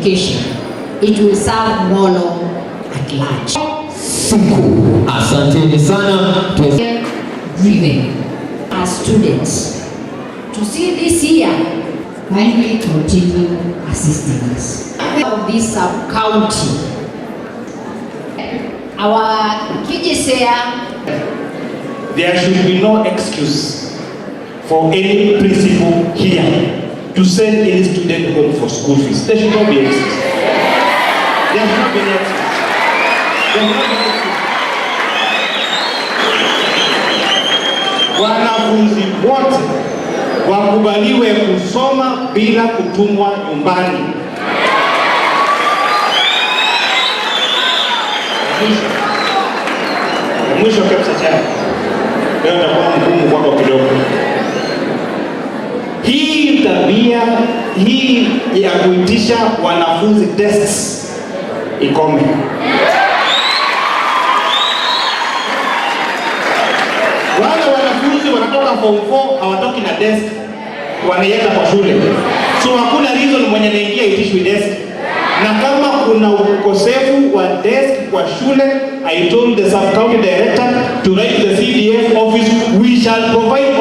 education. It will serve Molo at large. Siku. Asanteni sana. Driven as students to see this year, kindly continue assisting us. Of this sub-county, our KJSEA, there should be no excuse for any principal here to send any student home for school fees. There should not be excuse. There should not be any excuse. There should not be any excuse. Wanafunzi wote wakubaliwe kusoma bila kutumwa nyumbani. Mwisho kabisa chana. Leo nitakuwa mgumu kwako kidogo. Hii tabia hii ya kuitisha wanafunzi tests ikome. Wale wanafunzi wanatoka form 4 hawatoki na desk, wanaienda kwa shule. So hakuna reason mwenye anaingia itishwe desk. Na kama kuna ukosefu wa desk kwa shule, I told the sub-county director to write to the CDF office, we shall provide